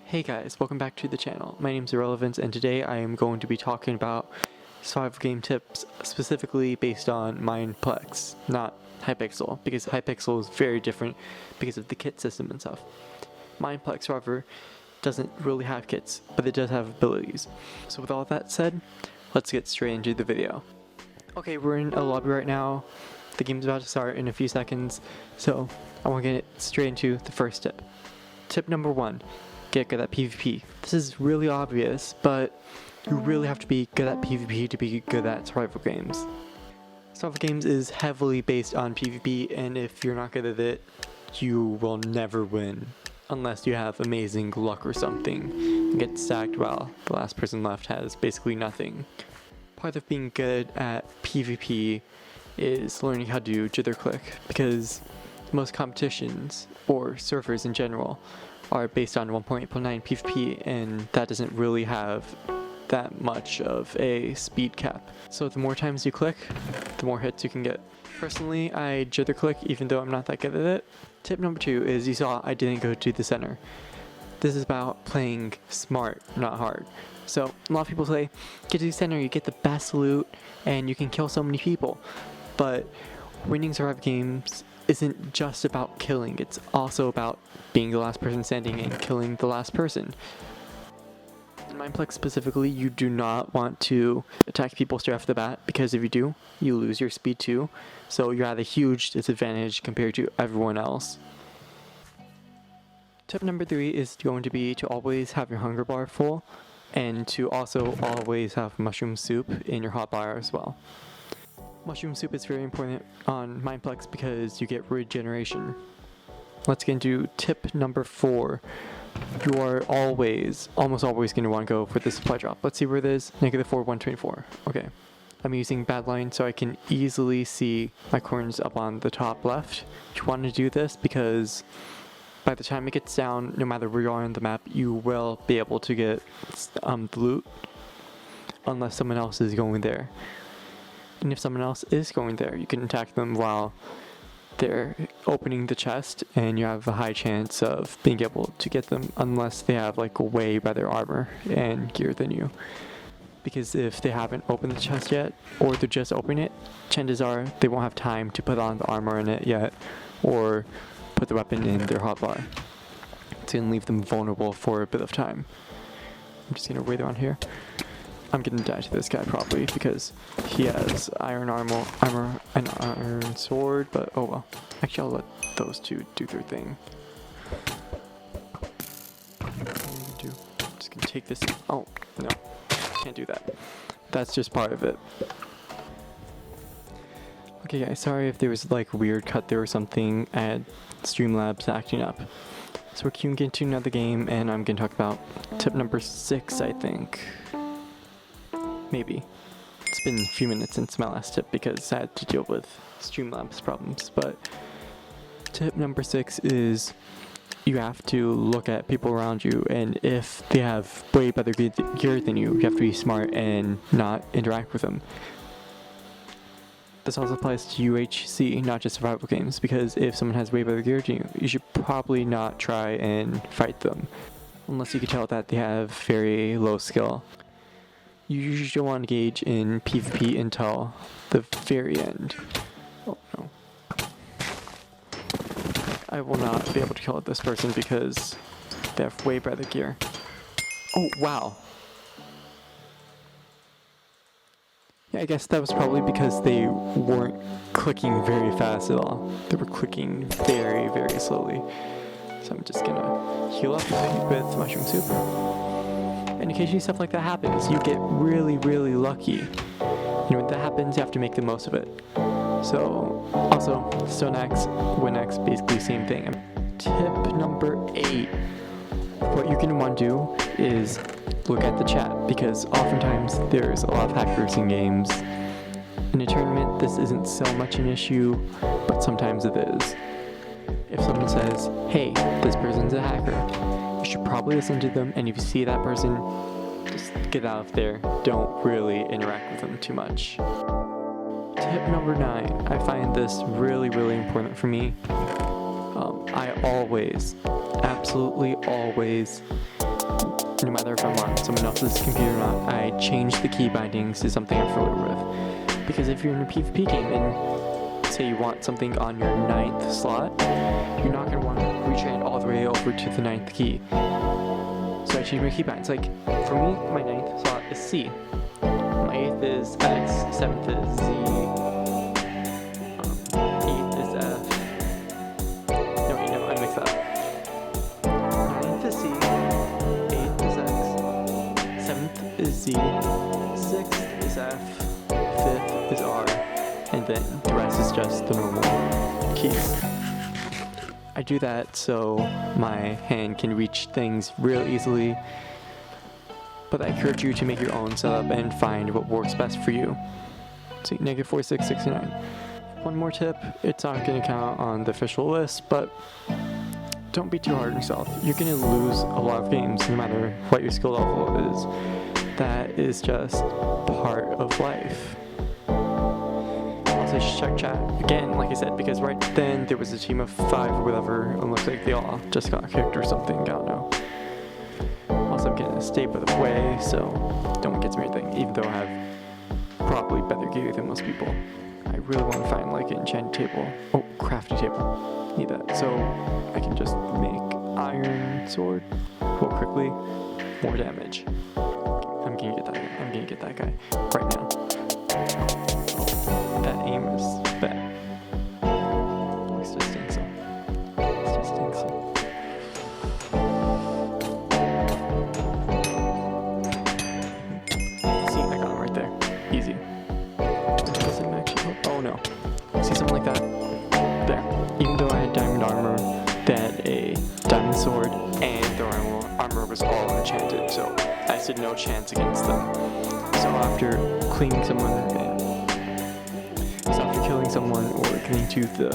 Hey guys, welcome back to the channel. My name's Irrelevance, and today I am going to be talking about survival game tips specifically based on Mineplex, not Hypixel, because Hypixel is very different because of the kit system and stuff. Mineplex, however, doesn't really have kits, but it does have abilities. So with all that said, let's get straight into the video. Okay, we're in a lobby right now. The game's about to start in a few seconds, so I want to get straight into the first tip. Tip number 1. Get good at PvP. This is really obvious, but you really have to be good at PvP to be good at survival games. Survival games is heavily based on PvP, and if you're not good at it, you will never win. Unless you have amazing luck or something and get stacked while the last person left has basically nothing. Part of being good at PvP is learning how to do jitter click, because most competitions, or servers in general, are based on 1.89 PvP, and that doesn't really have that much of a speed cap. So the more times you click, the more hits you can get. Personally, I jitter click even though I'm not that good at it. Tip number 2 is, you saw I didn't go to the center. This is about playing smart, not hard. So a lot of people say, get to the center, you get the best loot, and you can kill so many people. But winning survival games isn't just about killing, it's also about being the last person standing and killing the last person. In Mineplex specifically, you do not want to attack people straight off the bat, because if you do, you lose your speed too, so you're at a huge disadvantage compared to everyone else. Tip number 3 is going to be to always have your hunger bar full, and to also always have mushroom soup in your hotbar as well. Mushroom soup is very important on Mineplex because you get regeneration. Let's get into tip number 4. You are almost always going to want to go for the supply drop. Let's see where it is. -4, 124. Okay. I'm using Badline so I can easily see my coins up on the top left. You want to do this because by the time it gets down, no matter where you are on the map, you will be able to get the loot unless someone else is going there. And if someone else is going there, you can attack them while they're opening the chest, and you have a high chance of being able to get them unless they have like way better armor and gear than you. Because if they haven't opened the chest yet, or they're just opening it, chances are they won't have time to put on the armor in it yet, or put the weapon in their hotbar. It's gonna leave them vulnerable for a bit of time. I'm just gonna wait around here. I'm gonna die to this guy probably because he has iron armor and iron sword, but oh well. Actually, I'll let those two do their thing. I'm just gonna take this. Oh, no. Can't do that. That's just part of it. Okay guys, sorry if there was like a weird cut there or something. I had Streamlabs acting up. So we're queuing into another game, and I'm gonna talk about tip number 6, I think. Maybe. It's been a few minutes since my last tip because I had to deal with Streamlabs problems, but tip number 6 is you have to look at people around you, and if they have way better gear than you, you have to be smart and not interact with them. This also applies to UHC, not just survival games, because if someone has way better gear than you, you should probably not try and fight them, unless you can tell that they have very low skill. You usually don't want to engage in PvP until the very end. Oh no. I will not be able to kill this person because they have way better gear. Oh wow. Yeah, I guess that was probably because they weren't clicking very fast at all. They were clicking very, very slowly. So I'm just gonna heal up with mushroom soup. And occasionally stuff like that happens. You get really, really lucky. And when that happens, you have to make the most of it. So, also, Stone Axe, Win Axe, basically same thing. Tip number 8. What you're gonna want to do is look at the chat, because oftentimes there's a lot of hackers in games. In a tournament, this isn't so much an issue, but sometimes it is. If someone says, hey, this person's a hacker, you should probably listen to them, and if you see that person, just get out of there. Don't really interact with them too much. Tip number 9. I find this really, really important for me. I always, absolutely always, no matter if I'm on someone else's computer or not, I change the key bindings to something I'm familiar with. Because if you're in a PvP game and say you want something on your 9th slot, you're not going to want to retrain all the way over to the 9th key. So I change my key bindings. Like, for me, my 9th slot is C. My 8th is X, 7th is Z, 8th is F. No, wait, no, I mixed that up. 9th is C, 8th is X, 7th is Z, 6th is F, 5th is R, and then the rest is just the normal keys. I do that so my hand can reach things real easily, but I encourage you to make your own setup and find what works best for you. See, -4669. One more tip, it's not going to count on the official list, but don't be too hard on yourself. You're going to lose a lot of games no matter what your skill level is. That is just part of life. Also, check chat again, like I said, because right then there was a team of 5 or whatever, and looks like they all just got kicked or something, I don't know. Also, I'm getting a stay by the way, so don't get me anything, even though I have probably better gear than most people. I really want to find like an enchanted table. Oh, crafty table. Need that. So I can just make iron sword real quickly. More damage. I'm gonna get that guy. I'm gonna get that guy right now. Oh, that aim is bad. It's just insane. It's just insane. See, I got him right there. Easy. Doesn't actually. Oh no. See something like that? There. Even though I had diamond armor, they had a diamond sword, and their armor was all enchanted, so I stood no chance against them. So after killing someone or getting to the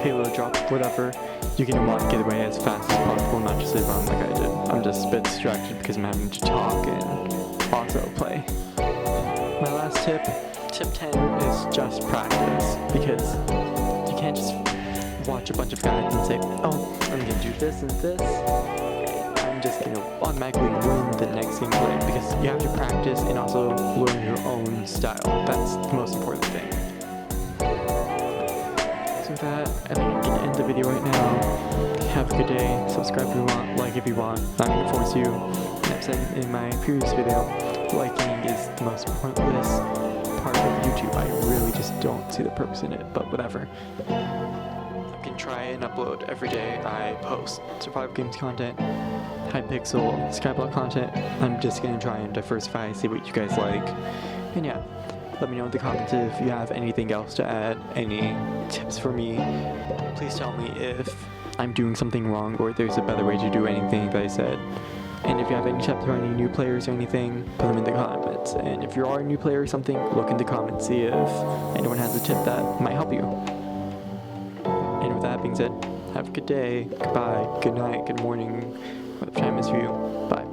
halo drop, whatever, you're gonna want to get away as fast as possible, not just run like I did. I'm just a bit distracted because I'm having to talk and also play. My last tip 10, is just practice, because you can't just watch a bunch of guides and say, oh, I'm gonna do this and this, I'm just gonna automatically win the next gameplay, because you have to practice and also learn your own style. That's the most important thing. So with that, I think I'm gonna end the video right now. Have a good day, subscribe if you want, like if you want, not gonna force you. And I've said in my previous video, liking is the most pointless part of YouTube. I really just don't see the purpose in it, but whatever. I can try and upload every day. I post survival games content, Hypixel, Skyblock content. I'm just gonna try and diversify, see what you guys like. And yeah, let me know in the comments if you have anything else to add, any tips for me. Please tell me if I'm doing something wrong or there's a better way to do anything that I said. And if you have any tips for any new players or anything, put them in the comments. And if you are a new player or something, look in the comments, see if anyone has a tip that might help you. And with that being said, have a good day, goodbye, good night, good morning, whatever time is for you. Bye.